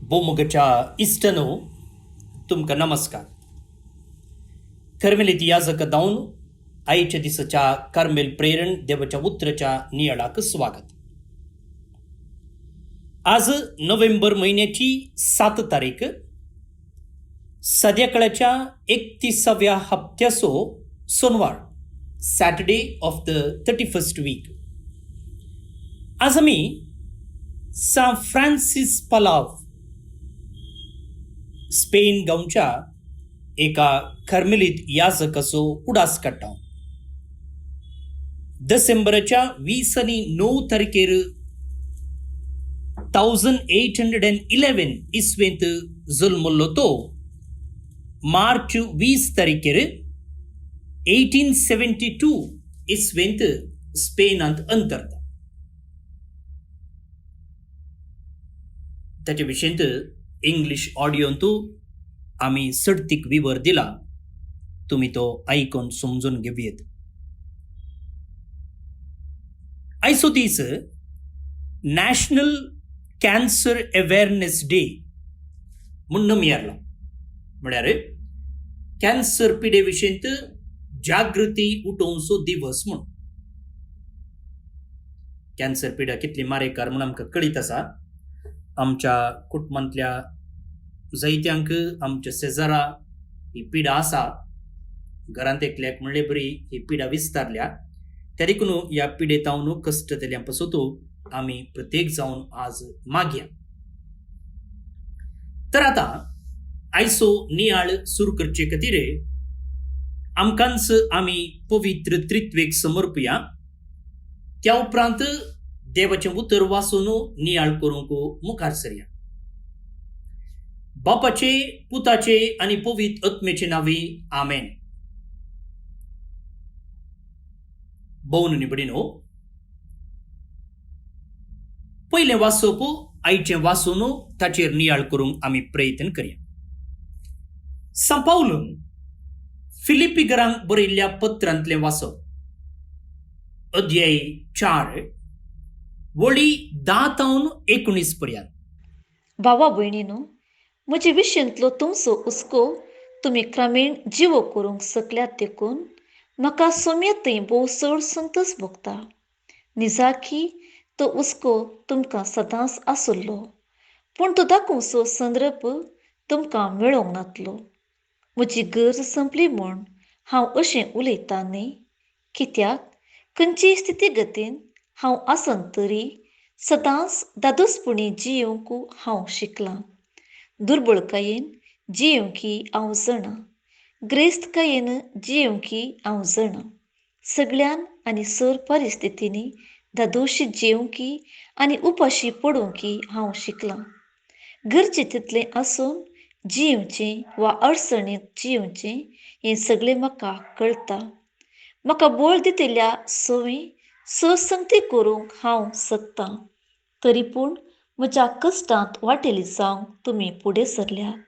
बोमगच्या इष्टनो तुमकां नमस्कार. कर्मेलीत याजक दावन आयच्या दिसाच्या कार्मेल प्रेरण देवाच्या उतराच्या नियाळाक स्वागत. आज नोव्हेंबर महिन्याची 7 तारीख, सध्याकाळच्या 31व्या हप्त्याचो सोनवार, Saturday of the 31st week. आज आमी सान फ्रांसीस पालाव स्पेन गांवच्या एका कार्मेलीत याजकाचो उडास काडटा. डिसेंबराच्या 20 आनी 9 तारखेर 1811 इसवेंत जल्मलो तो मार्च 20 तारखेर 1872 इसवेंत स्पेनांत अंतरता. ताच्या विशयंत इंग्लिश ऑडियोंतू आमी सर्तीक विवर दिला, तुम्ही तो आयकून समजून घेवयेत. आयचो दीस नॅशनल कॅन्सर अवेअरनेस डे म्हूण नमयारला. म्हळ्यार कॅन्सर पिडे विशयंत जागृती उठोवचो दिवस म्हूण. कॅन्सर पिडा कितली मारेकार म्हूण आमकां कळीत आसा. आमच्या कुटुंबांतल्या जायत्यांक आमच्या शेजारा ही पिडा आसा. घरांत एकल्याक म्हणले बरी ही पिडा विस्तारल्या. त्या देखून ह्या पिडेतावन कश्ट जाल्ल्या पासून आमी प्रत्येक जावन आज मागया. तर आता आयचो नियाळ सुरू करचे खातीर आमकांच आमी पवित्र त्रित्वेक समर्पया. त्या उपरांत देवाचें उतर वाचून नियाळ करूंक मुखार सरया. बापाचे, पुताचे आनी पवित्र आत्मेचे नांवे आमेन. भोवन निबडीनो, पयलें वाचप आयचें वाचून ताचेर नियाळ करूंक आमी प्रयत्न करया. सान पावलून फिलिपिकरांक बरयल्ल्या पत्रांतलें वाचप. अध्याय 4 वळी 10-19 पर्यंत. भावा भयणीनो, म्हजे विशयंतलो तुमचो हुस्को तुमी क्रमेण जिवो करूंक शकल्यात देखून म्हाका सोम्यतय भोव चड संतोश भोगता. निजाकी तो हुस्को तुमकां सदांच आसुल्लो, पूण तो दाखोवचो संदर्भ तुमकां मेळोंक नातलो. म्हजी गरज संपली म्हूण हांव अशें उलयतां न्ही, कित्याक खंयचीय स्थितीगतीन हांव आसन तरी सदांच दादोसपणी जियोंक हांव शिकलां. दुर्बळकायेन जियोंकी हांव जाणा, ग्रेस्तकायेन जियोंकी हांव जाणा. सगळ्यान आनी सर परिस्थितींनी दादोशी जियोंकी आनी उपाशी पडोवंकी हांव शिकलां. गरजे तितलें आसून जियोचें वा अडचणींत जियोचें हें सगळें म्हाका कळटा. म्हाका बळ दितल्या संवय संगती करूंक हांव शकतां. तरी पूण म्हज्या कश्टांत वांटेली जावंक तुमी फुडें सरल्यात.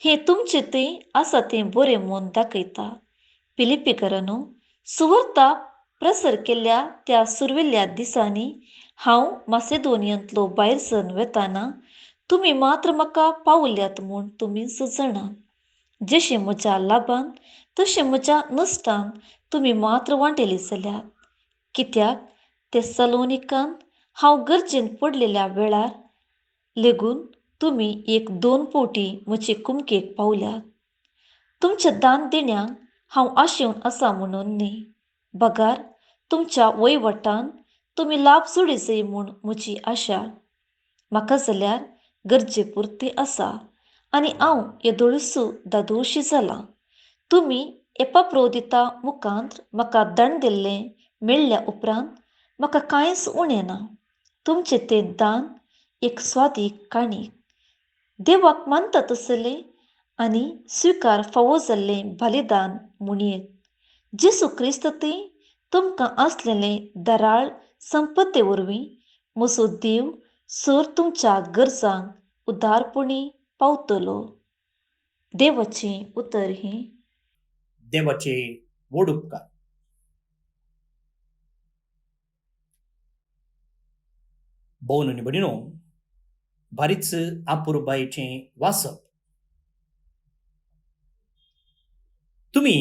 हें तुमचें थंय आसा तें बरें म्हूण दाखयता. फिलिपिकरांनो, सुवार्ता प्रसार केल्ल्या त्या सुरवेल्ल्या दिसांनी हांव मासेदोनियांतलो भायर सरून वेताना तुमी मात्र म्हाका पावल्यात म्हूण तुमीच जाणात. जशें म्हज्या लाभान तशें म्हज्या नश्टान तुमी मात्र वांटेली जाल्यात. कित्याक तेसलोनिकांत हांव गरजेन पडलेल्या वेळार लेगून तुमी 1-2 फावटी म्हजे कुमकेक पावल्यात. तुमच्या दान दिण्याक हांव आशेवन आसा म्हणून न्ही, बगार तुमच्या वयवटान तुमी लाभ जोडी जाय म्हूण म्हजी आशा. म्हाका जाल्यार गरजे पुरती आसा आनी हांव येदोळसू दादोशी जालां. तुमी एपाफ्रोदिता मुखांत म्हाका दान दिल्लें मेळ्ळ्या उपरांत म्हाका कांयच उणें ना. तुमचें तें दान एक स्वादीक काणीक, देवाक मानता तसलें आनी स्विकार फावो जाल्लें बलिदान म्हणयेत. जेसू क्रिस्त तें तुमकां आसलेलें दराळ संपत्ते वरवीं म्हजो देव सर तुमच्या गरजांक उदारपणी पावतलो. देवाचें उतर हें. देवाचे व्हड उपकार. भोवन निबडीनो, भारीच आपुरबायेचें वाचप. तुम्ही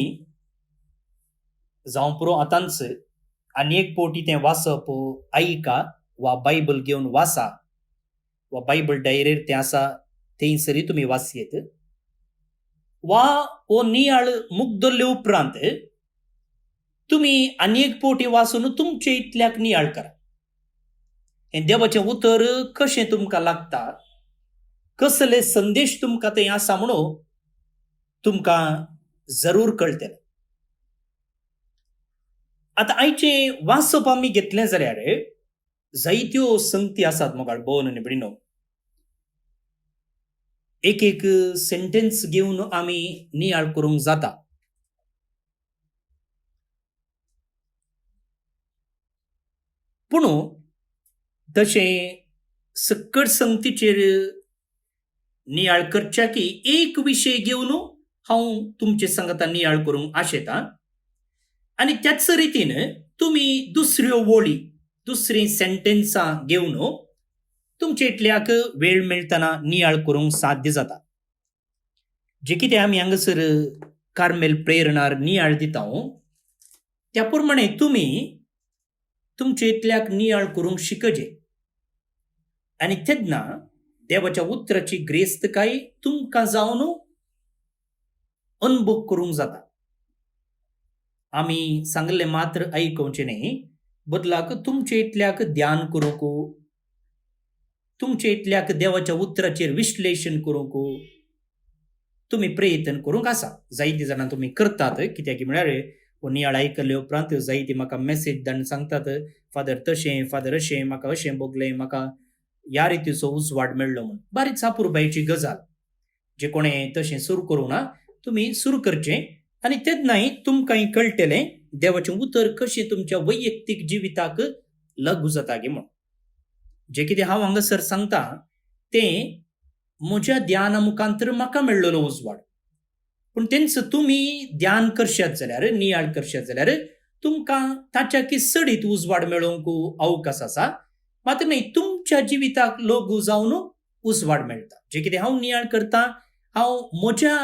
जावं पुरो आतांच आनी एक पोवटी तें वाचप ऐका वा बायबल घेवन वाचा वा बायबल डायरीर तें आसा थंयसरी तुमी वाचयेत वा हो नियाळ मूक धरले उपरांत तुमी आनी एक पोवटी वाचून तुमचे इतल्याक नियाळ करा. हें देवाचें उतर कशें तुमकां लागता, कसले संदेश तुमकां थंय आसा म्हणून तुमकां जरूर कळटलें. आतां आयचें वाचप आमी घेतलें जाल्यार जायत्यो संगती आसात मोगाळ भोवन आनी भयणीनो. एक एक सेंटेन्स घेवन आमी नियाळ करूंक जाता. पूण तशें सकट संगतीचेर नियाळ करच्या की एक विशय घेवन हांव तुमचे सांगता नियाळ करूंक आशेतां. आनी त्याच रितीन तुमी दुसऱ्यो वळी दुसरीं सेंटेन्सां घेवन तुमचे इतल्याक वेळ मेळटना नियाळ करूंक साध्य जाता. जे कितें आमी हांगासर कार्मेल प्रेरणार नियाळ दिता त्या प्रमाणे तुमी तुमचे इतल्याक नियाळ करूंक शिकजे. आनी तेन्ना देवाच्या उतराची ग्रेस्तकाय तुमकां जावन अनुभव करूंक जाता. आमी सांगले मात्र ऐकवचें न्ही, बदलाक तुमचे इतल्याक ध्यान करूंक, तुमचे इतल्याक देवाच्या उतराचेर विश्लेशण करूंक तुमी प्रयत्न करूंक आसा. जायती जाणां तुमी करतात, कित्याक म्हळ्यार हो नियाळ आयकले उपरांत जायती म्हाका मेसेज धाडून सांगतात, फादर तशें फादर अशें म्हाका अशें भोगलें, म्हाका ह्या रितीचो उजवाड मेळ्ळो म्हूण. बारीच आपुरबायेची गजाल. जे कोणें तशें सुरू करूं ना तुमी सुरू करचें आनी तेन्नाय तुमकांय कळटलें देवाचें उतर कशें तुमच्या वैयक्तीक जिविताक लागू जाता गे म्हूण. जे कितें हांव हांगासर सांगता तें म्हज्या ध्याना मुखांतर म्हाका मेळ्ळलो उजवाड. पूण तेंच तुमी ध्यान करशात जाल्यार नियाळ करशात जाल्यार तुमकां ताच्या की सडीत उजवाड मेळोवंक अवकाश आसा. मात्र न्ही, तुमच्या जिविताक लागू जावन उजवाड मेळटा. जे कितें हांव नियाळ करता हांव म्हज्या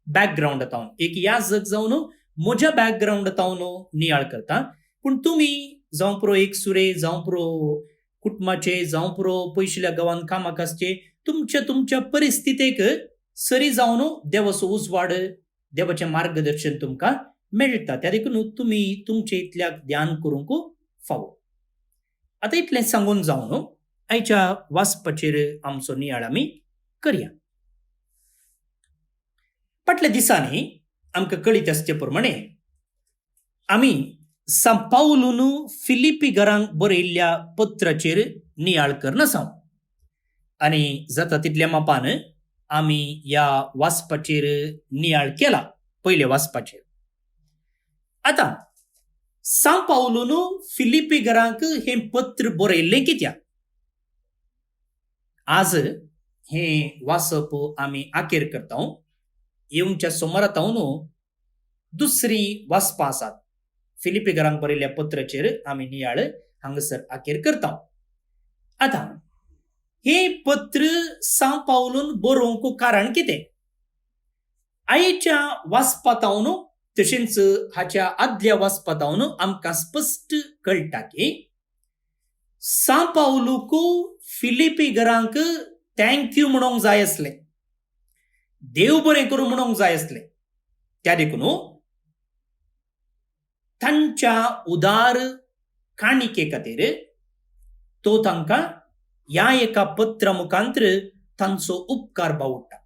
बॅकग्रावंडांतावन एक याजक जावन म्हज्या बॅकग्रावंडांतावन नियाळ करता. पूण तुमी जावं पुरो एक सुरे, जावं पुरो कुटुंबाचे, जावं पुरो पयशिल्ल्या गांवांत कामाक आसचे, तुमच्या परिस्थितीक सरी जावन देवाचो उजवाड देवाचें मार्गदर्शन तुमकां मेळटा. त्या देखून तुमी तुमचे इतल्याक ध्यान करूंक फावो. आतां इतलें सांगून जावन आयच्या वाचपाचेर आमचो नियाळ आमी करया. फाटल्या दिसांनी आमकां कळीत आसचे प्रमाणे आमी सांपावलून फिलिपी घरांक बरयल्ल्या पत्राचेर नियाळ करन आसा. आनी जाता तितल्या मापान आमी ह्या वाचपाचेर नियाळ केला पयले वाचपाचेर. आतां सांपावलून फिलिपी घरांक हें पत्र बरयल्लें कित्याक? आज हें वाचप आमी आखेर करता. येवच्या सोमारातावन दुसरी वाचपां आसात. फिलिपी घरांक बरयल्ल्या पत्राचेर आमी नियाळ हांगासर आखेर करता. आतां हें पत्र सांपावलून बरोवंक कारण कितें? आयच्या वाचपातावन तशेंच हाच्या आदल्या वाचपातावन आमकां स्पश्ट कळटा की सांपावलूक फिलिपी घरांक थँक्यू म्हणूंक जाय आसलें, देव बरें करूं म्हणूंक जाय आसलें. त्या देखून तांच्या उदार काणिके खातीर तो तांकां ह्या एका पत्रा मुखांतर तांचो उपकार बावडटा.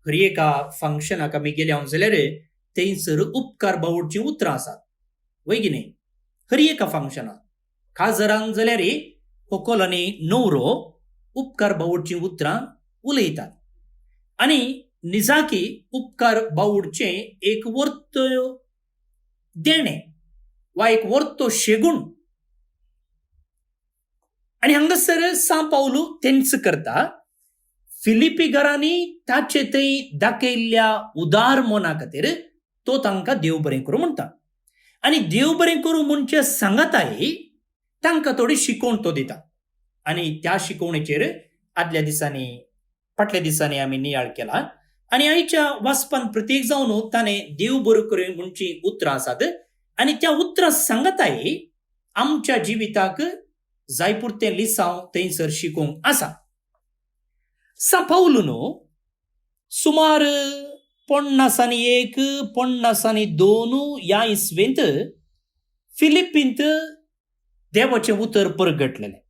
खरी एका फंक्शनाक आमी गेल्या जाल्यार थंयसर उपकार बावडचीं उतरां आसात, वय की न्ही? खरी एका फंक्शनाक खाजरांक जाल्यार व्हंकल आनी न्हवरो उपकार बावडचीं उतरां उलयतात. आनी निजाकी उपकार बावडचें एक वर्त देणें वा एक वर्तो शेगूण. आनी हांगासर सांपावलू तेंच करता. फिलिपी घरांनी ताचे थंय दाखयल्ल्या उदार मना खातीर तो तांकां देव बरें करूं म्हणटा. आनी देव बरें करूं म्हणचे सांगताय तांकां थोडी शिकोवण तो दिता. आणि त्या शिकवणेचेर आदल्या दिसांनी फाटल्या दिसांनी आम्ही नियाळ केला आणि आईच्या वाचपान प्रत्येक जावन ताणे देव बरो करूं म्हणची उतरां आसात आणि त्या उतरां सांगताय आमच्या जिविताक जायपुरते लिसांव थंयसर शिकोवंक आसा. पाऊल न्हू सुमार 51 52 या इसवेंत फिलिपींत देवाचें उतर परगटलेलें.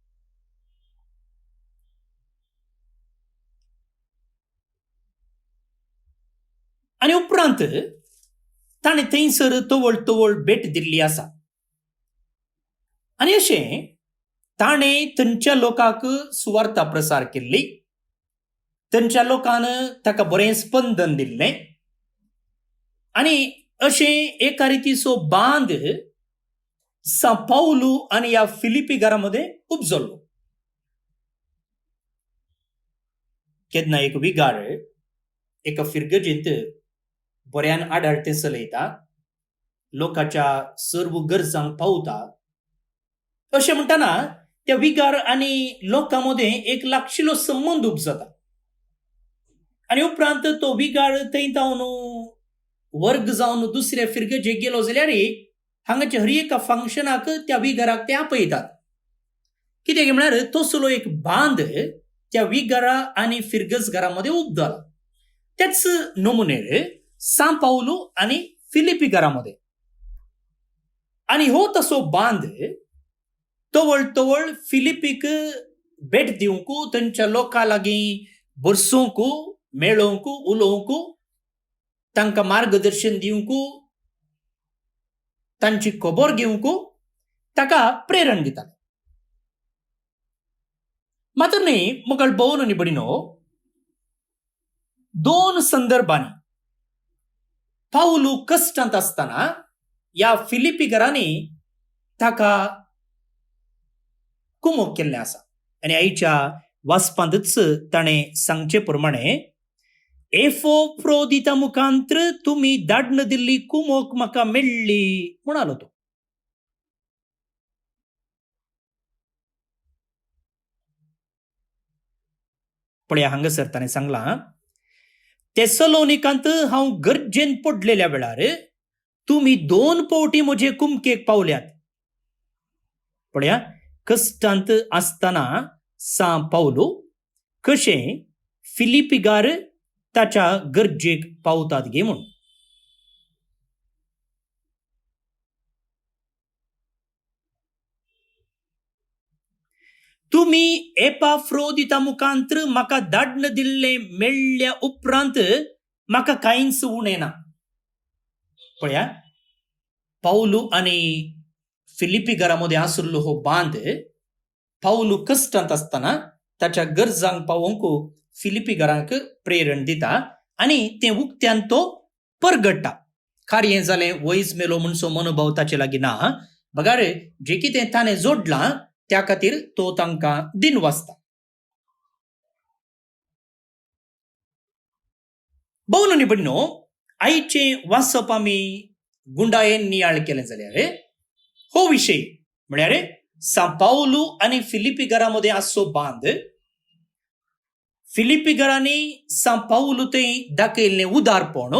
आणि उपरांत ताणें थंयसर तवळ भेट दिल्ली आसा आणि अशें ताणें थंयच्या लोकांक सुवार्ता प्रसार केल्ली. थंयच्या लोकान ताका बरें स्पंदन दिल्लें आणि अशें एका रितीचो बांद पाऊल आणि ह्या फिलिपीकारांमध्ये उपजल्लो. केन्ना एक विगार एका फिरगजेंत बऱ्यान आडाळतें चलयता, लोकांच्या सर्व गरजांक पावता. अशें म्हणटना त्या विगार आणि लोकांमध्ये एक लागशिल्लो संबंद उपजता आणि उपरांत तो विगार थंय जावन वर्ग जावन दुसऱ्या फिरगजेक गेलो जाल्यार हांगाच्या हर एका फंक्शनाक त्या विगाराक ते आपयतात. कित्याक म्हळ्यार तसलो एक बांद त्या विगारा आणि फिरगजगारांमध्ये उपजला. त्याच नमुनेर पाऊल आणि फिलिपीकारांमध्ये आणि हो तसो बांद तवळ फिलिपीक भेट दिवंक थंयच्या लोकां लागीं बसोवंक मेळोवंक उलोवंक तांकां मार्गदर्शन दिवंक तांची खबर घेवंक ताका प्रेरण दिताले. मात्र न्ही मुखार भोवन न्ही बडिनो 2 संदर्भांनी पाऊल कश्टांत आसतना ह्या फिलिपीकारांनी ताका कुमोग केल्लें आसा आणि आईच्या वाचपांतच ताणें सांगचे प्रमाणे एफोफ्रोदिता मुखांतर तुमी धाडन दिल्ली कुमोग म्हाका मेळ्ळी म्हणालो तो. पळया हांगासर ताणें सांगलां तेसलोनिकांत हांव गरजेन पडलेल्या वेळार तुमी 2 पावटी म्हजे कुमकेक पावल्यात. पळया कश्टांत आसतना पाऊल कशें फिलिपीगार ताच्या गरजेक पावतात गे म्हूण. तुमी एपाफ्रोदिता मुखांतर म्हाका धाडन दिल्ले मेळ्ळ्या उपरांत म्हाका कांयच उणें ना. पळया पाऊल आणि फिलिपीकारांमध्ये आसुल्लो हो बांद पाऊल कश्टांत आसतना ताच्या गरजांक पावोवंक फिलिपीकारांक प्रेरण दिता आणि ते उक्त्यान तो परगट्टा. कार्य जालें वयस मेलो म्हणसो मनोभाव ताचे लागीं ना. बगार जे कितें ताणें जोडलां त्या खातीर तो तांकां दिन वाचता. भोवन न्ही बडिनो आईचें वाचप आमी गुंडायेन नियाळ केलें जाल्यार हो विशय म्हळ्यार पाऊल आणि फिलिपीकारांमध्ये आसचो बांद फिलिपीकारांनी पाऊल थंय दाखयल्लें उदारपण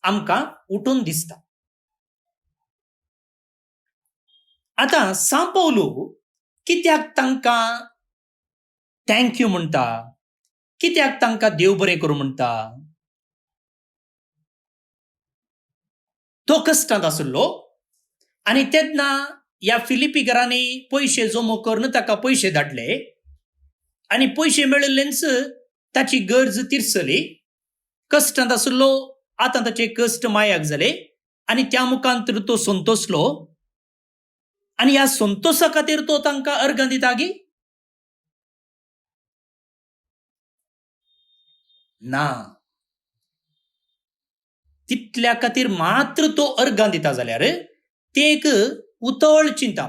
आमकां उठून दिसता. आतां पाऊल कित्याक तांकां थँक्यू म्हणटा, कित्याक तांकां देव बरें करूं म्हणटा. तो कश्टांत आसलो आणि तेन्ना ह्या फिलिपीकारांनी पयशे जमो करून ताका पयशे धाडले आणि पयशे मेळिल्लेंच ताची गरज तिरसली. कश्टांत आसलो आतां ताचे कश्ट मायाक जाले आणि त्या मुखांतर तो संतोसलो आणि ह्या संतोषा खातीर तो तांकां अर्घां दिता गी ना. तितल्या खातीर मात्र तो अर्घां दिता जाल्यार ते एक उतळ चिंता,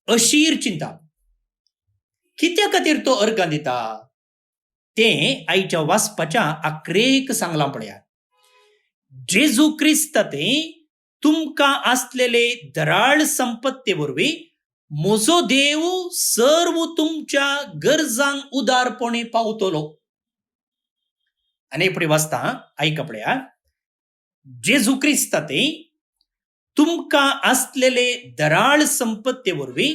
अशीर चिंता. कित्या खातीर तो अर्घां दिता तें आईच्या वाचपाच्या आखरेक सांगलां. पळया जेजू क्रिस्त तुमकां आसलेले धराळ संपत्ते वरवीं म्हजो देव सर्व तुमच्या गरजांक उदारपणे पावतलो. आनी फुडें वाचता, आयका पळया. जेजू क्रिस्ताते तुमकां आसलेले दराळ संपत्ते वरवीं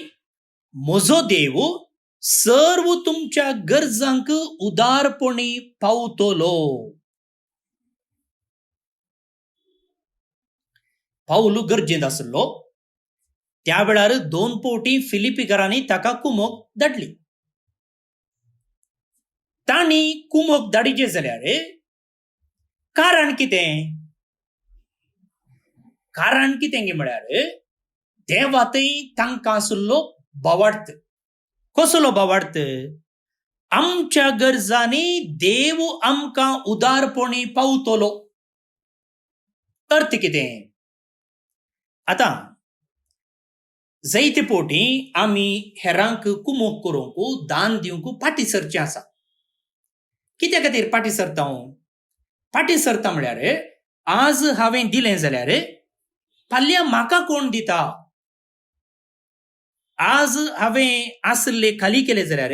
म्हजो देव सर्व तुमच्या गरजांक उदारपणे पावतलो. पाऊल गरजेंत आसलो त्या वेळार 2 पावटी फिलिपीकरांनी ताका कुमक धाडली. तांणी कुमक धाडिचे जाल्यार कारण कितें? कारण कितें गे म्हळ्यार देवातय तांकां आसलो भावार्थ. कसलो भावार्थ? आमच्या गरजांनी देव आमकां उदारपणे पावतलो. अर्थ कितें? आतां जायते पावटी आमी हेरांक कुमक करूंक दान दिवंक फाटीं सरचें आसा. कित्या खातीर फाटीं सरता हांव? फाटीं सरता म्हळ्यार आज हांवें दिलें जाल्यार फाल्यां म्हाका कोण दिता. आज हांवें आसले खाली केले जाल्यार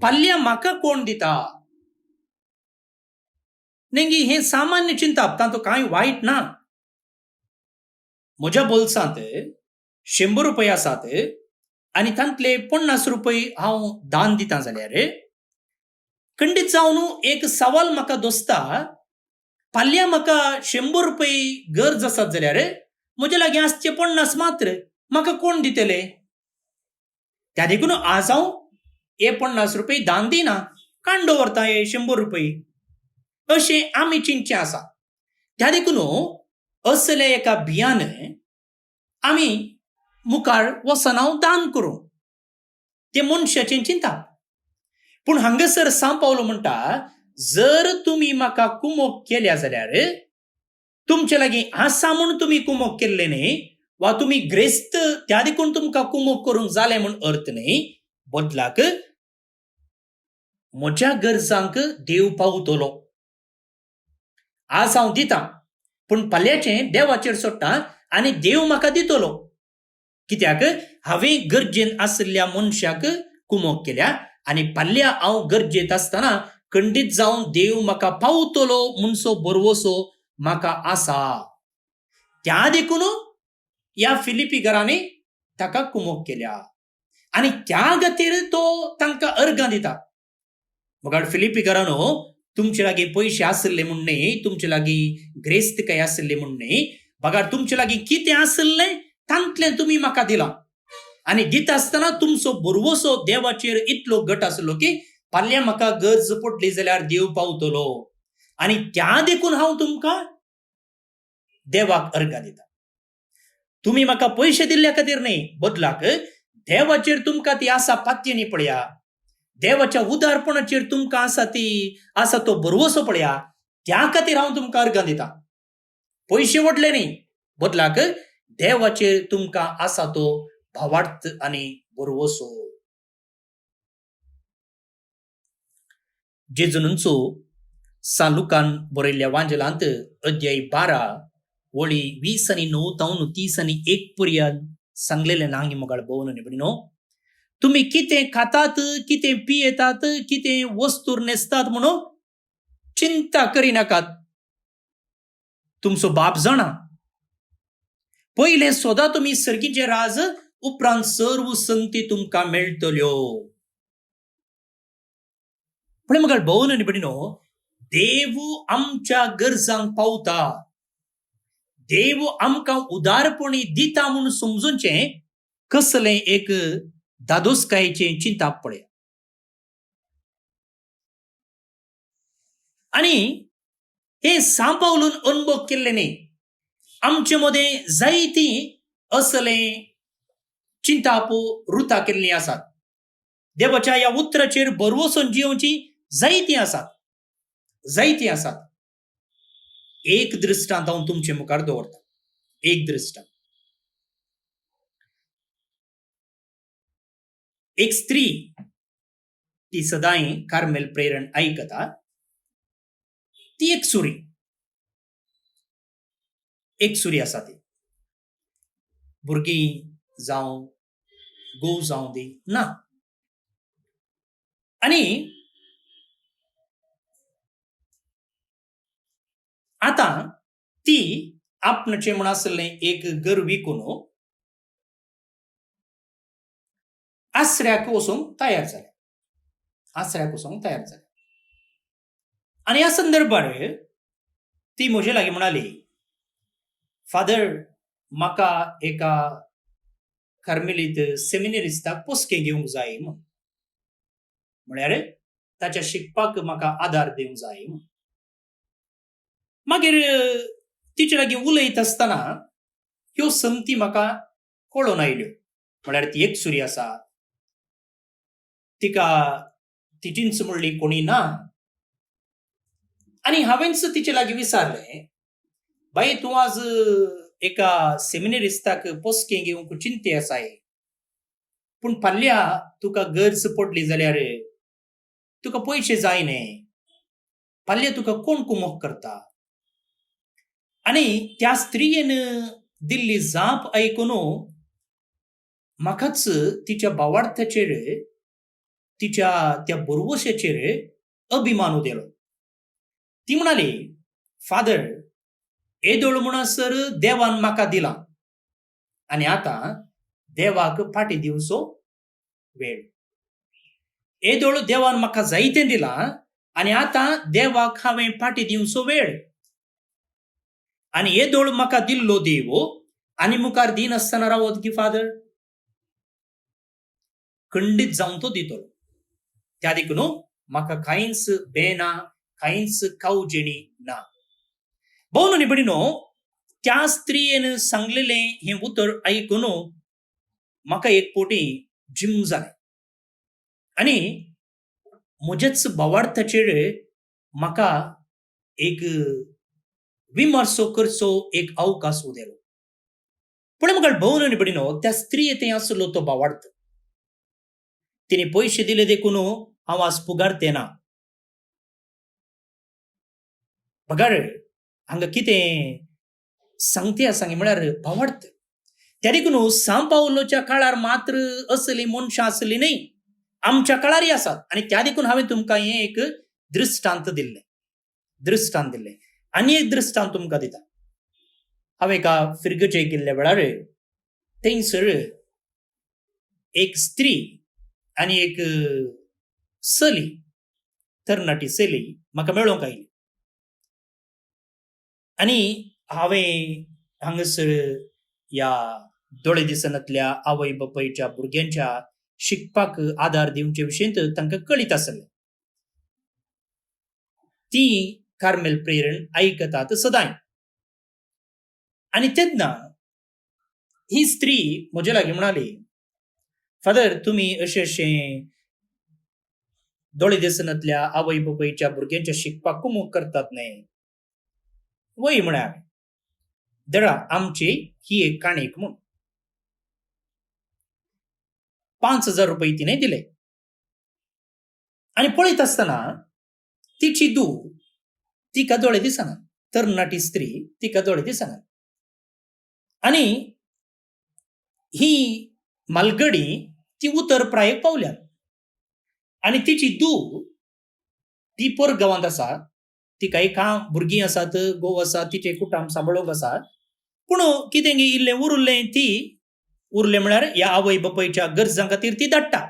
फाल्यां म्हाका कोण दिता. नेंगी हें सामान्य चिंताप, तातूंत कांय वायट ना. म्हज्या बोल्सांत 100 रुपया आसात आनी तांतले 50 रुपये हांव दान दितां जाल्यार खंडीत जावन एक सवाल म्हाका दोसता. फाल्यां म्हाका 100 रुपये गरज आसात जाल्यार म्हजे लागीं आसचे 50 मात्र म्हाका कोण दितले? त्या देखून आज हांव हे 50 रुपये दान दिना, काडून दवरता हे 100 रुपये. अशें आमी चिंतचें आसा. त्या देखून असले एका भियान आमी मुखार वचन हांव दान करूं, ते मनशाचें चिंता. पूण हांगासर सांव पावलो म्हणटा, जर तुमी म्हाका कुमक केल्या जाल्यार तुमचे लागीं आसा म्हूण तुमी कुमक केल्ले न्ही, वा तुमी ग्रेस्त त्या देखून तुमकां कुमक करूंक जालें म्हूण अर्थ न्ही. बदलाक म्हज्या गरजांक देव पावतलो. आज हांव दितां पूण फाल्यांचें देवाचेर सोडटा आनी देव म्हाका दितलो. कित्याक हांवें गरजेंत आसलेल्या मनशाक कुमक केल्या आनी फाल्यां हांव गरजेंत आसतना खंडीत जावन देव म्हाका पावतलो म्हणसो भरवोसो म्हाका आसा. त्या देखून ह्या फिलिपीकरांनी ताका कुमक केल्या आनी त्या खातीर तो तांकां अर्गां दिता. मगाड फिलिपीकरांनो, तुमचे लागीं पयशे आसले म्हूण न्ही, तुमचे लागीं ग्रेस्तकाय आसले म्हूण न्ही, बगाड तुमचे लागीं कितें आसलें तांतलें तुमी म्हाका दिलां. आनी दिता आसतना तुमचो भरवोसो देवाचेर इतलो घट आसलो की फाल्यां म्हाका गरज पडली जाल्यार देव पावतलो. आनी त्या देखून हांव तुमकां देवाक अर्गां दिता. तुमी म्हाका पयशे दिल्ल्या खातीर न्ही, बदलाक देवाचेर तुमकां ती आसा पातये न्ही पळया, देवाच्या उदारपणाचेर तुमकां आसा तो भरवोसो पळया, त्या खातीर हांव तुमकां अर्गां दिता. पयशे वडले न्ही, बदलाक देवाचेर तुमकां आसा तो भावार्थ आनी भरवोसो. जेजूनचो सान लुकान बरयल्ल्या वांजलांत अध्याय 12 वळी 20 आनी 9 तावन 30 आनी 1 पर्यंत सांगलेले नांगी मोगाळ भोवन निबडिनो. तुम्ही कितें खातात, कितें पियेतात, कितें वस्तूर न्हेसतात म्हणून चिंता करिनाकात. तुमचो बाप जाणा. पयले सोदा तुमी सर्गीचे राज, उपरांत सर्व संगती तुमकां मेळटल्यो. पण मग भोवन निबडिनो, देव आमच्या गरजांक पावता, देव आमकां उदारपणी दिता म्हणून समजूनचें कसलें एक दादोसकायेचें चिंता पळया. आनी हे सांपावलून अनुभव केल्ले न्ही. आमचे मदें जायतीं असलें चिंतापो रुता केल्लीं आसात. देवाच्या ह्या उतराचेर भरवोसून जिवची जायतीं आसात. एक दृश्टांत हांव तुमचे मुखार दवरता. एक दृश्टांत. एक स्त्री, ती सदांय कार्मेल प्रेरण आयकता. ती एक सुरी आसा. ती भुरगीं जावं गोव जावं दी ना. आणि आता ती आपणचे म्हणसले एक घर विकून आसऱ्याक वचूंक तयार जाल्या. आणि ह्या संदर्भार ती म्हजे लागीं म्हणाली, फादर म्हाका एका कार्मेलीत सेमिनरिस्ताक पोसके घेवंक जाय म्हळ्यार ताच्या शिकपाक म्हाका आदार दिवंक जाय. मागीर तिचे लागीं उलयत आसतना ह्यो संगती म्हाका कळून आयल्यो. म्हळ्यार ती एक सुरी आसा, तिका तिचींच म्हणली कोणी ना. आणि हांवेंच तिचे लागीं विचारलें, बाई तूं आज एका सेमिनरिस्ताक पोसके घेवंक चिंते आसाय, पूण फाल्या तुका गरज पडली जाल्यार तुका पयशे जाय न्ही, फाल्या तुका कोण कुमक करता. आणि त्या स्त्रियेन दिल्ली जाप ऐकून म्हाकाच तिच्या भावार्थाचेर, तिच्या त्या बरवशेचेर अभिमान उदेलो. ती म्हणाली, फादर येदोळ म्हणसर देवान म्हाका दिला आणि आता देवाक फाटी दिवचो वेळ. येदोळ देवान म्हाका जायतें दिला आणि आता देवाक हांवें फाटी दिवचो वेळ. आणि येदोळ म्हाका दिल्लो देव आणि मुखार दिन आसतना रावत की फादर, खंडीत जावन तो दितलो. त्या देखून म्हाका कांयच बेना, कांयच कावजेणी ना. भोवन आनी भयणीनो, त्या स्त्रियेन सांगलेलें हें उतर ऐकून म्हाका एक पोटी जिम जालें. आणि म्हजेच भावार्थाचेर म्हाका एक विमर्शो करचो एक अवकाश उदेलो. पूण म्हाका भोवन आनी भयणीनो, त्या स्त्रियेंत आसलो तो भावार्थ. तिने पयशे दिले देखून हांव आज पुगारतें ना. बघार हांगा कितें सांगते आसा म्हळ्यार भावार्थ. त्या देखून सांव पावलोच्या काळार मात्र असली मनशां आसली न्ही, आमच्या काळारय आसात. आणि त्या देखून हांवें तुमकां हें एक दृश्टांत दिल्लें. आनी एक दृश्टांत तुमकां दिता. हांवें एका फिरगेचेर गेल्ल्या वेळार थंयसर एक स्त्री आनी एक चली, तरणाटी चली म्हाका मेळोंक आयली. आनी हांवें हांगासर ह्या दोळे दिसनांतल्या आवय बापायच्या भुरग्यांच्या शिकपाक आदार दिवचे विशयींत तांकां कळीत आसलें. ती कार्मेल प्रेरण आयकतात सदांय. आनी तेन्ना ही स्त्री म्हजे लागीं म्हणाली, फादर तुमी अशें दोळे दिसनांतल्या आवय बापायच्या भुरग्यांच्या शिकपाक कुमक करतात न्ही. वय म्हळ्यार देळा आमची ही एक काणीक म्हूण 5,000 रुपये तिने दिले. आणि पळयत आसतना तिची धूव तिका दोळे दिसना, तरणाटी स्त्री तिका दोळे दिसना. आणि ही मालगडी ती उतर प्रायेक पावल्या. आणि तिची धूव ती परगांवांत आसा, तिका एक भुरगीं आसात, घोव आसा, तिचे कुटाम सांबाळोवंक आसा. पूण कितें इल्लें उरलें ती उरलें म्हळ्यार ह्या आवय बापायच्या गरजां खातीर ती धाडटा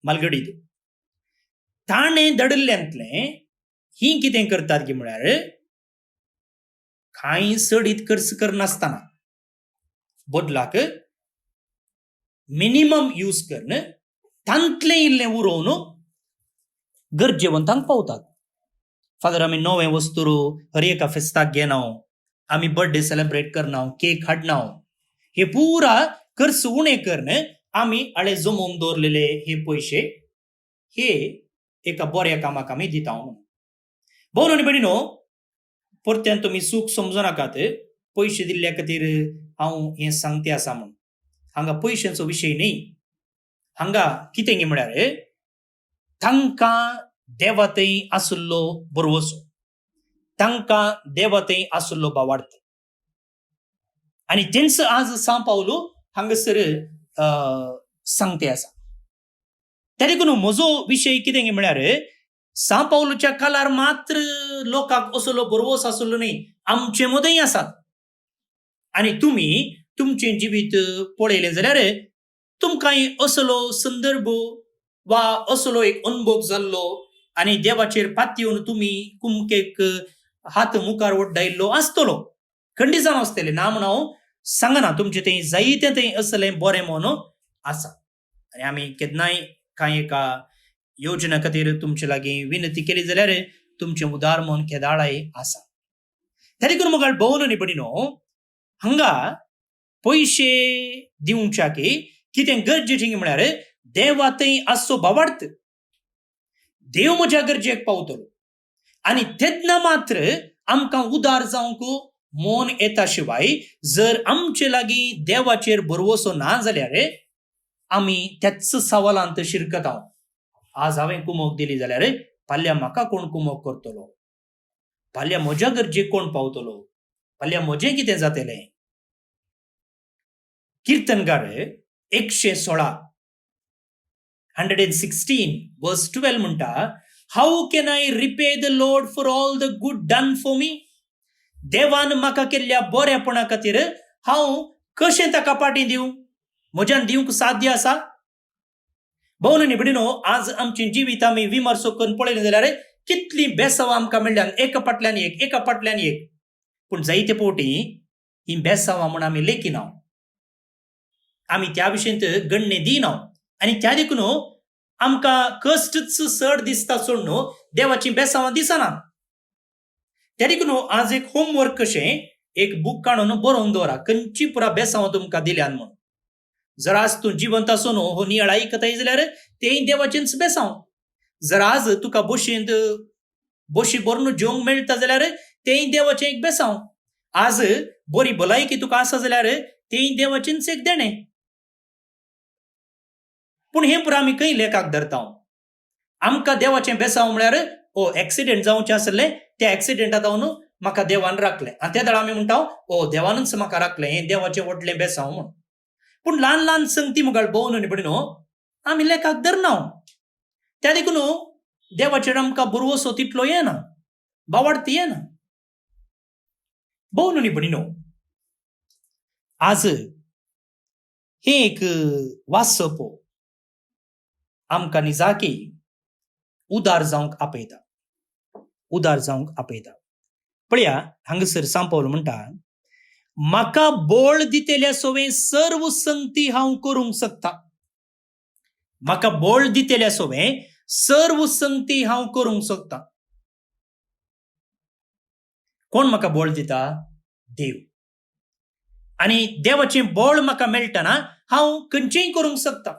मालगडीत. ताणें धाडिल्ल्यांतलें ही कितें करतात की म्हळ्यार कांय सडीत खर्च करनासतना बदलाक मिनिमम यूज करून तांतलें इल्लें उरोवन गरजेवंतांक पावतात. फादर आमी नवे वस्तूर हर एका फेस्ताक घेनाव, आमी बर्थडे सेलिब्रेट करनाव, केक हाडनाव, हे पुरा खर्च उणें करून आमी आळे जमोवन दवरलेले हे पयशे हे एका बऱ्या कामाक आमी दिता. भोवन आनी भयणीनो, परत्यान तुमी सूख समजू नाकात. पयशे दिल्ल्या खातीर हांव हें सांगते आसा म्हूण. हांगा पयशांचो विशय न्ही. हांगा कितें म्हळ्यार तांकां देवातय आसलो बरवसो, तांकां देवातय आसलो भावार्थ. आणि तेंच आज सांव पावलो हांगासर सांगते आसा. त्या देखून म्हजो विशय कितें म्हळ्यार सा पावलोच्या काळार मात्र लोकांक असलो बरवस आसलो न्ही, आमचे मदय आसात. आनी तुमी तुमचें जिवीत पळयलें जाल्यार तुमकांय असलो संदर्भ वा असलो एक अनुभव जाल्लो आनी देवाचेर पातयेवन तुमी कुमकेक हात मुखार वड्डायल्लो आसतलो. खंडीत जावन आसतलें, ना म्हूण हांव सांगना. तुमचें थंय जायतें थंय असलें बरें म्हणून आसा. आनी आमी केन्नाय कांय एका योजना खातीर तुमचे लागीं विनंती केली जाल्यार तुमचें उदार मन केदाळाय आसा. त्या देखून मुखार भोवन न्ही भयणीनो, हांगा पयशे दिवच्याक कितें गरजेचें म्हळ्यार देवा थंय आसचो भावार्थ. देव म्हज्या गरजेक पावतलो आनी तेन्ना मात्र आमकां उदार जावंक मन येता. शिवाय जर आमचे लागीं देवाचेर भरवसो ना जाल्यार आमी त्याच सवालांत शिरकत आहोत. आज हांवें कुमक दिली जाल्यार फाल्यां म्हाका कोण कुमक करतलो, फाल्यां म्हज्या गरजेक कोण पावतलो, फाल्यां म्हजें कितें जातलें. कीर्तनकार 116 116:12 म्हणटा, how can I repay the Lord for all the good done for me. देवान म्हाका केल्ल्या बरेपणा खातीर हांव कशें ताका पाटी दिवं. म्हज्यान दिवंक साध्य आसा? भोवन न्ही भयणीनो, आज आमचें जिवीत आमी विमर्शो करून पळयलें जाल्यार कितलीं बेसांवां आमकां मेळ्ळ्यात, एका फाटल्यान एक. पूण जायते फावटी ही बेसांवां म्हूण आमी लेखिना, आमी त्या विशयींत गण्य दिना. आनी त्या देखून आमकां कश्टच चड दिसता सोड न्हू, देवाचीं बेसांवां दिसना. त्या देखून आज एक होमवर्क कशें एक बूक काडून बरोवन दवरा, खंयची पुरा बेसांवां तुमकां दिल्यान म्हूण. जर आज तूं जिवंत आसून हो नियाळ आयकताय जाल्यार तेय देवाचेंच बेसांव. जर आज तुका बशी भरून जेवंक मेळटा जाल्यार तेय देवाचें एक बेसांव. आज बरी भलायकी तुका आसा जाल्यार तेय देवाचेंच एक देणें. पूण हें पुरो आमी खंय लेखाक धरता. आमकां देवाचें बेसांव म्हळ्यार एक्सिडेंट जावचें आसलें, त्या एक्सिडेंटांत जावन म्हाका देवान राखलें आनी त्या दाडा आमी म्हणटा देवानूच म्हाका राखलें, हें देवाचें व्हडलें बेसांव म्हूण. पूण ल्हान ल्हान संगती मुखार भोवन न्ही भयणीनो आमी लेखाक धरना. त्या देखून देवाचेर आमकां भरवसो तितलो येना, भावार्थ येना. भोवन न्ही भयणीनो, आज हें एक वाचप आमकां निजाकी उदार जावंक आपयता. पळया, हांगासर सा पावलो म्हणटा, म्हाका बोळ दितेल्या सोवें सर्व संगती हांव करूंक शकता. म्हाका बोळ दितेल्या सोवें सर्व संगती हांव करूंक शकता. कोण म्हाका बोळ दिता? देव. आनी देवाचें बोळ म्हाका मेळटना हांव खंयचेंय करूंक शकता.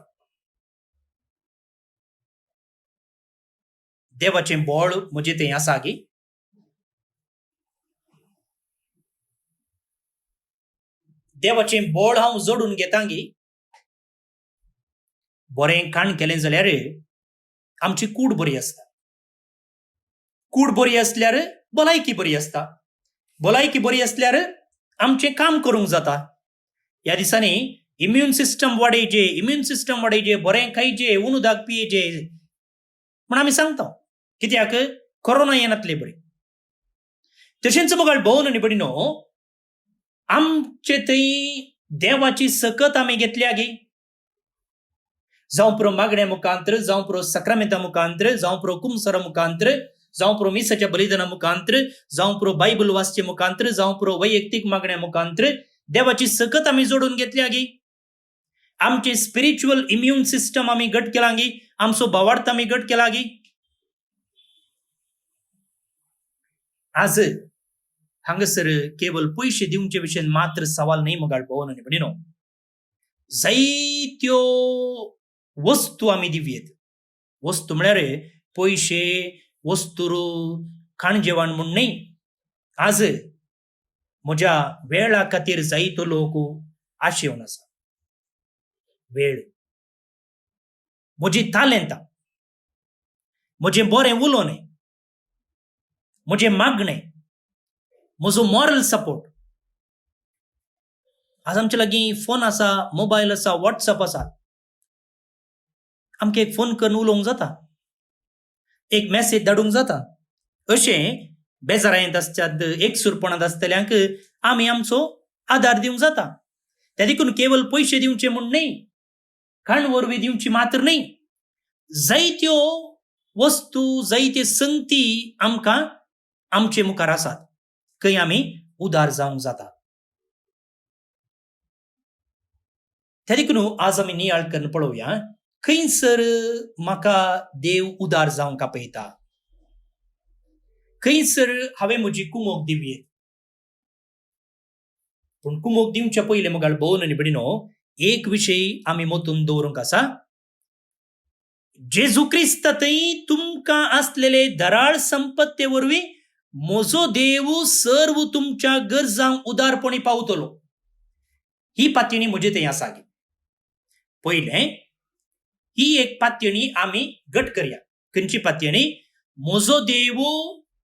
देवाचें बोळ म्हजे थंय आसा गी. देवाचें बोळ हांव जोडून घेता गी. बरें खाण केलें जाल्यार आमची कूड बरी आसता. कूड बरी आसल्यार भलायकी बरी आसता. भलायकी बरी आसल्यार आमचें काम करूंक जाता. ह्या दिसांनी इम्युन सिस्टम वाडयचे, बरें खायचें, उदक पियेचें म्हूण आमी सांगता. कित्याक? कोरोना येनातले बरें. तशेंच मुखार भोवन न्ही भयणीनो, आमचे थंय देवाची सकत आमी घेतल्या गी. जावं पुरो मागण्या मुखांतर, जावं पुरो सक्रामेंता मुखांतर, जावं पुरो कुमसरा मुखांतर, जावं पुरो मिसाच्या बलिदाना मुखांतर, जावं पुरो बायबल वाचचे मुखांतर, जावं पुरो वैयक्तीक मागण्या मुखांतर देवाची सकत आमी जोडून घेतल्या गी. आमचे स्पिरिच्युअल इम्युन सिस्टम आमी घट केला गी. आमचो भावार्थ आमी घट केला गी. आज हांगासर केवळ पयशे दिवचे विशयी मात्र सवाल न्ही मुखार भोवन न्ही भयणीनो. जायत्यो वस्तू आमी दिवयेत. वस्तू म्हळ्यार पयशे, वस्तूर, खाण जेवण म्हूण न्ही. आज म्हज्या वेळा खातीर जायतो लोक आशेवन आसा. वेळ, म्हजी तालेंतां, म्हजें बरें उलोवणें, म्हजें मागणें, म्हजो मॉरल सपोर्ट, आज आमच्या लागीं फोन आसा, मोबायल आसा, व्हॉट्सअप आसा. आमकां एक फोन करून उलोवंक जाता, एक मेसेज धाडूंक जाता. अशें बेजारायेंत आसतात, एकसुरपणांत आसतल्यांक आमी आमचो आदार दिवंक जाता. त्या देखून केवळ पयशे दिवचे म्हूण न्ही, खाण वरवीं दिवची मात्र न्ही, जायत्यो वस्तू, जायत्यो संगती आमकां आमचे मुखार आसात, खंय आमी उदार जावंक जाता. त्या देखून आज आमी नियाळ करून पळोवया, खंयसर म्हाका देव उदार जावंक आपयता, खंयसर हांवें म्हजी कुमोक दिवये. पूण कुमोक दिवच्या पयले मोगाळ भोवन आनी भयणीनो, एक विशय आमी मतांत दवरूंक आसा. जेजू क्रिस्तांतय तुमकां आसलेले धराळ संपत्ते वरवीं म्हजो देव सर्व तुमच्या गरजांक उदारपणी पावतलो. ही पातयणी म्हजे थंय आसा. पयलें ही एक पातयणी आमी घट करया. खंयची पातयणी? म्हजो देव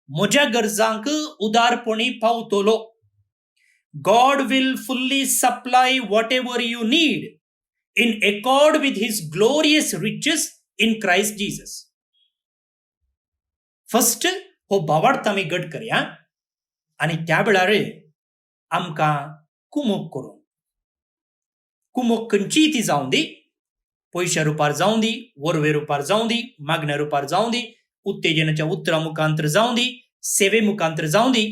म्हज्या गरजांक उदारपणी पावतलो. God will fully supply whatever you need in accord with his glorious riches in Christ Jesus. First हो भावार्थ आमी घट करया आनी त्या वेळार आमकां कुमोक करूं. कुमोक खंयचीय ती जावं दी, पयशा रुपार जावं दी, वरवे रुपार जावं दी, मागण्या रुपार जावं दी, उत्तेजनाच्या उतरां मुखांतर जावं दी, सेवे मुखांतर जावं दी,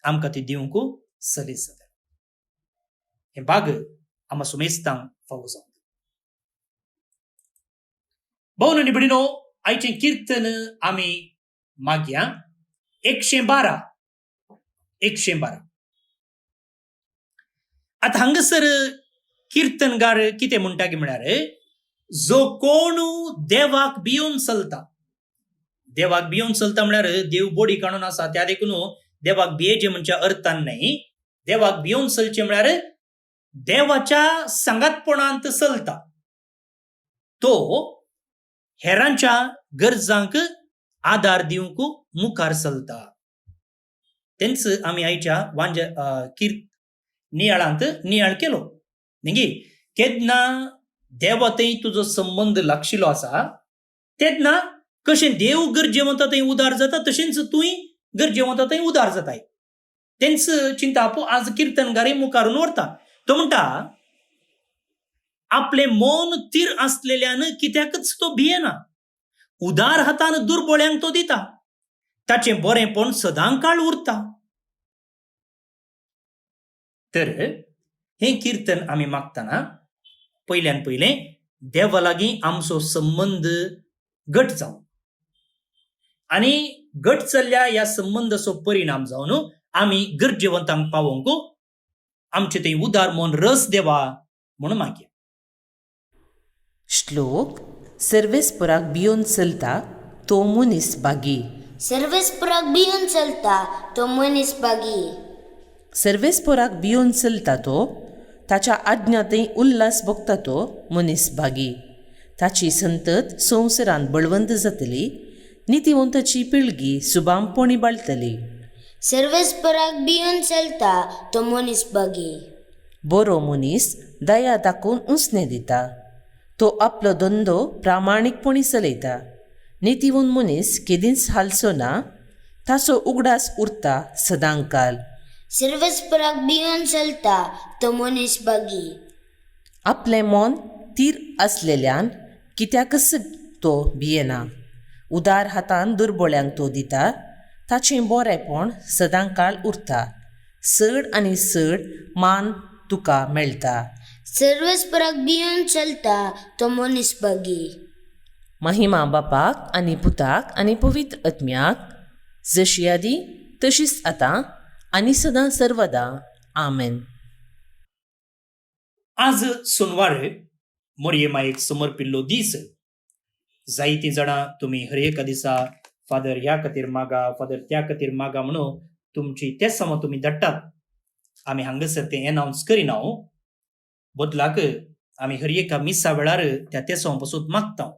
आमकां ती दिवंक सलीस जाता. हे भाग आमा सुमेस्तांक फावो जावं. भोवन आनी भयणीनो, आयचें किर्तन आमी मागया 112. आतां हांगासर किर्तनगार कितें म्हणटा की म्हळ्यार, जो कोण देवाक भियोन चलता. देवाक भियोन चलता म्हळ्यार देव बडी काणून आसा, त्या देखून देवाक भियेचें म्हणच्या अर्थान न्हय. देवाक भियोन चलचें म्हळ्यार देवाच्या सांगातपणांत चलता. तो हेरांच्या गरजांक आदार दिवंक मुखार चलता. तेंच आमी आयच्या नियाळांत नियाळ केलो. न्ही केन्ना देवा थंय तुजो संबंध लागशिल्लो आसा, तेन्ना कशें देव गरजेवंता थंय उदार जाता, तशेंच तूंय गरजेवंता थंय उदार जाताय. तेंच चिंता आज किर्तनगारी मुखारून व्हरता. तो म्हणटा, आपले मन तीर आसलेल्यान कित्याकच तो भियेना. उदार हातान दुर्बळ्यांक तो दिता. ताचें बरेंपण सदां काळ उरता. तर हे कीर्तन आमी मागतना पयल्यान पयलें देवा लागीं आमचो संबंध घट जावं आनी घट चल्ल्या ह्या संबंधाचो परिणाम जावन आमी गरजेवंतांक पावोवंक आमचे थंय उदार मन रस देवा म्हूण मागया. श्लोक. सर्वेस्पराक भियोन चलता तो मनीस बागी. सर्वेस्पराक भियोन चलता तो मनीस बागी. सर्वेस्पराक भियोन चलता तो, ताच्या आज्ञातय उल्हास भोगता तो मनीस बागी. ताची संतत संवसारांत बळवंत जातली, नितिवंताची पिळगी सुबामपणी बाळतली. सर्वेस्पराक भियोन चलता तो मनीस बागी. बरो मनीस दया दाखोवन उसणें दिता. तो आपलो धंदो प्रामाणीकपणी चलयता. नितिवंत मनीस केदींच हालचो ना, ताचो उगडास उरता सदांकाल. सर्वेस्पराक भियोन चलता तो मनीस बागी. आपलें मन तीर आसलेल्यान कित्याकच तो भियेना. उदार हातान दुर्बळ्यांक तो दिता. ताचें बरेंपण सदांकाळ उरता. चड आनी चड मान तुका मेळटा. सर्वेस्पराक भियोन चलता तो मनीस बागी. महिमा बापाक आनी पुताक आनी पवित्र आत्म्याक, जशी आदी तशीच आतां आनी सदां सर्वदा. आमेन. आज सोनवार मोरयेमायेक समर्पिल्लो दीस. जायतीं जाणां तुमी हर एका दिसा फादर ह्या खातीर मागा, फादर त्या खातीर मागा म्हणून तुमची तेसामां तुमी धाडटात. आमी हांगासर तें एनावन्स करिना. बदलाक आमी हर एका मिसा वेळार त्या तेसां पासून मागता.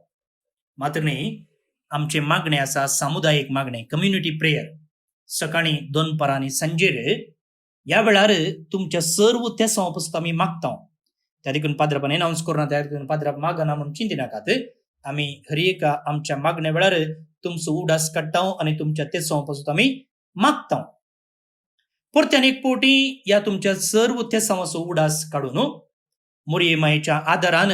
मात्र न्ही, आमचे मागणें आसा सामुदायीक मागणें, कम्युनिटी प्रेयर. सकाळीं 2 परांनी सांजेर ह्या वेळार तुमच्या सर्व त्या पासून आमी मागता. त्या देखून पाद्रपान एनाउन्स करना, त्या देखून पाद्रप मागना म्हणून चिंती नाकात. आमी हर एका आमच्या मागण्या वेळार तुमचो उडास काडटा आनी तुमच्या ते पासून आमी मागता. परत्यान एक पोटी ह्या तुमच्या सर्व त्या समाचो उडास काडून मोरये मायेच्या आदारान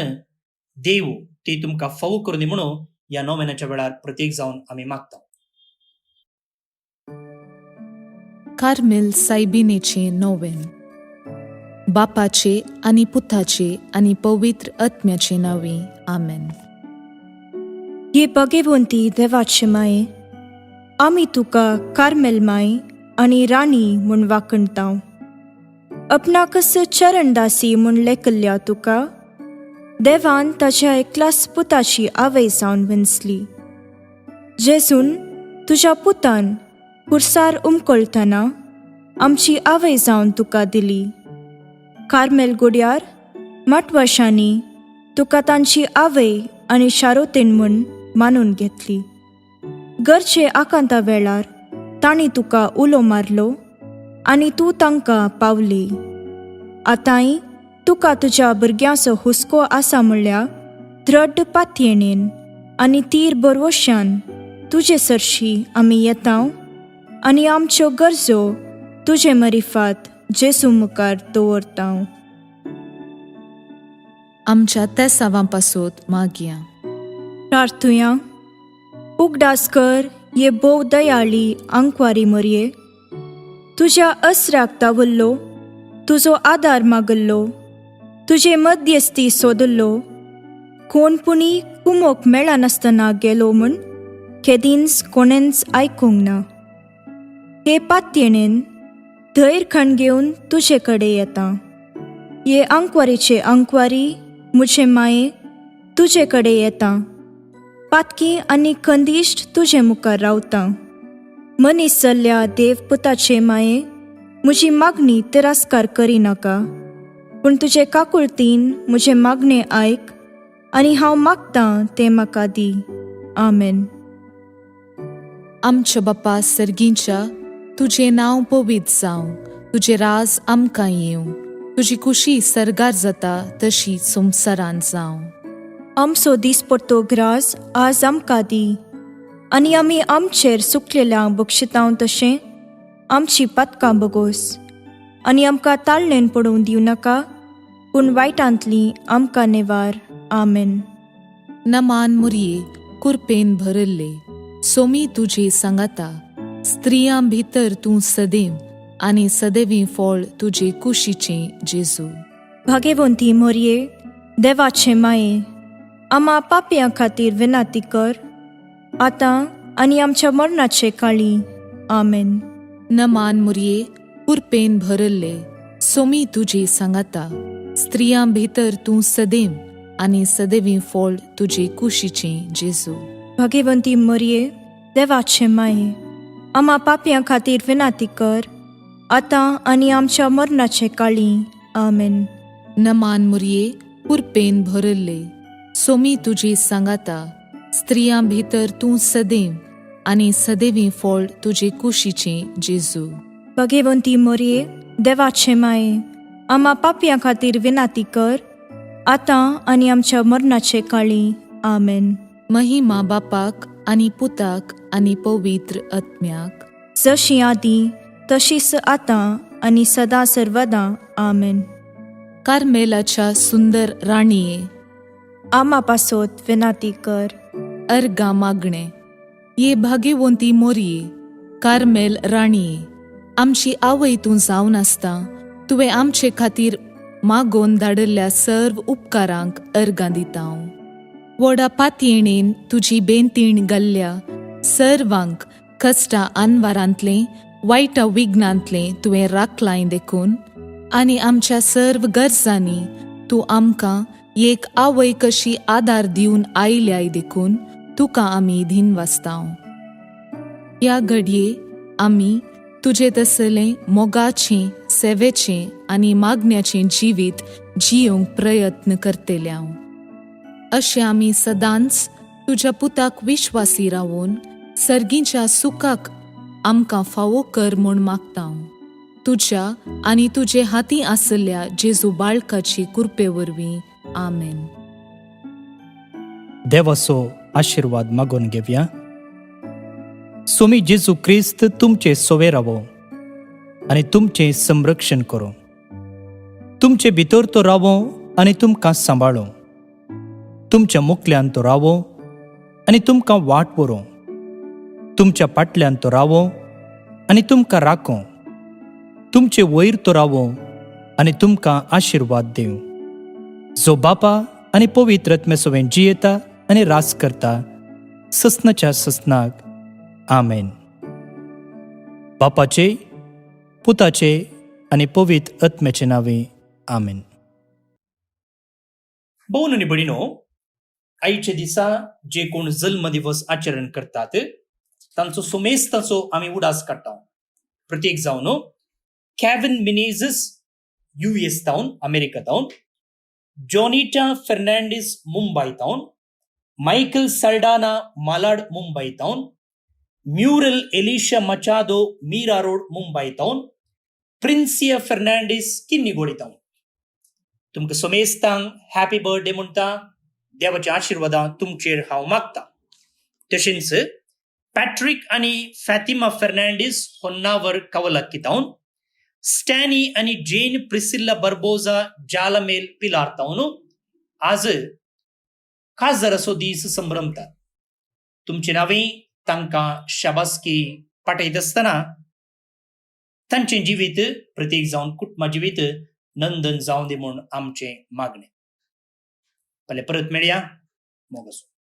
देव ती तुमकां फावो करून दी म्हणून ह्या नोवेनाच्या वेळार प्रत्येक जावन आमी मागता. कार्मेल सायबिनेचे नोवेन. बापाचे आनी पुताचे आनी पवित्र आत्म्याचे नांवे आमेन. ये भगवंती देवाचे माये, आमी तुका कार्मेल माय आनी राणी म्हूण वाखणटाव. आपणाकच चरणदासी म्हूण लेखल्या तुका देवान ताच्या एकल्याच पुताची आवय जावन विंचली. जेजून तुज्या पुतान खुर्सार उमकळतना आमची आवय जावन तुका दिली. कार्मेल गुड्यार मठवर्षांनी तुका तांची आवय आनी शारोतेन म्हूण मानून घेतली. गरजे आकांता वेळार तांणी तुका उलो मारलो आनी तूं तांकां पावली. आतांय तुका तुज्या भुरग्यांचो हुस्को आसा म्हणल्यार दृढ पातयेणेन आनी तीर बरवश्यान तुजे सरशी आमी येता आनी आमच्यो गरजो तुजे मरिफात जेसू मुखार दवरता. आमच्या त्या सावांपासून मागया. प्रार्थुया. उगडास कर ये बोव दयाळी आंकवारी मरये. तुज्या अस्राक दावल्लो, तुजो आदार मागल्लो, तुजे मध्यस्थी सोदल्लो, कोणपुणी कुमोक मेळनासतना गेलो म्हूण केदींच कोणेंच आयकूंक ना. हे पातयेणेन धैर्य घेवन तुजे कडे येता. ये आंकवारीचे आंकवारी मुझे माये तुजे कडे येता. पातकी आनी खंदिश्ट तुजे मुखार रावता. मनीस जाल्ल्या देव पुताचे माये, म्हजी मागणी तिरस्कार करिनाका, पूण तुजे काकुळतीन म्हजे मागणे आयक आनी हांव मागतां तें म्हाका दी. आमेन. आमच्या बापा सर्गींच्या तुझे नांव पवित्र जावं, तुझे राज आमकां येवं, तुजी कुशी सरगार जाता तशी संवसारांत जावं. आमचो दिसपट्टो ग्रास आज आमकां दी आनी आमी आमचेर सुकलेल्यांक बक्षितांव तशें आमची पातकां बगोस. आनी आमकां ताळणेन पडूंक दिवं नाका, पूण वायटांतली आमकां नेवार. आमेन. नमान मुरये कुरपेन भरल्ले, सोमी तुजे सांगाता. स्त्रियां भितर तूं सदैव आनी सदैवी फळ तुजे कुशीचे जेजू. भाग्यवंती मोरये देवाचे माये, आमा पापयां खातीर विनाती कर, आतां आनी आमच्या मरणाचे काळी. आमेन. नमान मुरये कुरपेन भरल्ले, सोमी तुजे सांगाता. स्त्रियां भितर तूं सदैव आनी सदैवी फळ तुजे कुशीचे जेजू. भाग्यवंती मोरये देवाचे माये, आमा पापयां खातीर विनाती कर, आतां आनी आमच्या मरणाचे काळी. आमेन. नमान मुरये कुरपेन भरल्ले, सोमी तुजे सांगाता. स्त्रियां भितर तूं सदैव आनी सदैवी फळ तुजे कुशीचे जेजू. भाग्यवंती मोरये देवाचे माये, आमा पापयां खातीर विनाती कर, आतां आनी आमच्या मरणाचे काळी. आमेन. महिमा बापाक आनी पुताक आनी पवित्र आत्म्याक, जशी आदी तशीच आतां आनी सदां सर्वदां. आमेन. कार्मेलाच्या सुंदर राणीये, आमा पासोत विनाती कर. अर्गा मागणे. ये भाग्यवंती मोरये कार्मेल राणीये, आमची आवय तूं जावन आसता तुवें आमचे खातीर मागोवन धाडल्ल्या सर्व उपकारांक अर्गां दिता. व्हडा पातयेणेन तुजी बेंतीण घाल्ल्या सर्वांक कश्टां आनवारांतले वायटा विघ्नांतले तुवें राखलां देखून, आनी आमच्या सर्व गरजांनी तूं आमकां एक आवय कशी आदार दिवन आयल्याय देखून तुका आमी दिनवासतांव. ह्या घडये आमी तुजे तसलें मोगाचें सेवेचें आनी मागण्याचें जिवीत जियोंक प्रयत्न करतल्यांव. अशें आमी सदांच तुज्या पुताक विश्वासी रावून सर्गीच्या सुखाक आमकां फावो कर म्हूण मागतांव. तुझ्या आनी तुजे हाती आसल्या जेजू बाळकाची कुरपे वरवीं आमेन. देवाचो आशिर्वाद मागून घेवया. सोमी जेजू क्रिस्त तुमचे सोवे रावो आनी तुमचें संरक्षण करो. तुमचे भितर तो रावो आनी तुमकां सांबाळो. तुमच्या मुखल्यान तो रावो आनी तुमकां वाट व्हरो. तुमच्या फाटल्यान तो रावो आनी तुमकां राखो. तुमचे वयर तो रावो आनी तुमकां आशिर्वाद दिवं. जो बापा आनी पवित्र आत्म्यासोबत जियेता आनी रास करता ससनाच्या ससनाक. आमेन. बापाचे, पुताचे आनी पवित्र आत्म्याचे नांवे. आमेन. भोवन आनी भयणीनो, आयचे दिसा जे कोण जल्म दिवस आचरण करतात तांचो सुमेस्ताचो आमी उडास काडटा. प्रत्येक जावन कॅविन मिनेझस US तावन, अमेरिका तावन, जॉनिटा फेर्नांडीस मुंबय तावन, मायकल साल्डाना मालाड मुंबय तावन, म्युरल एलिशा मचादो मीरा रोड मुंबय तावन, प्रिन्सिया फेर्नांडीस किन्नीगोडी तावन. तुमकां सोमेस्तांक हॅपी बर्थडे म्हणटा. देवाच्या आशिर्वादां तुमचेर हांव मागता. तशेंच पॅट्रिक आनी फॅतिमा फेर्नांडीस होन्नावर कवलक्की तावन, स्टॅनी आनी जेन प्रिसिल्ला बर्बोजा जालमेल पिलार तावन आज खास जरासो दीस संभ्रमतात. तुमचे नांवे तांकां शाबासकी पाठयत आसतना तांचें जिवीत प्रत्येक जावन कुटुंबा जिवीत नंदन जावं दी म्हूण आमचें मागणें. फाल्यां परत मेळया. मोग आसूं.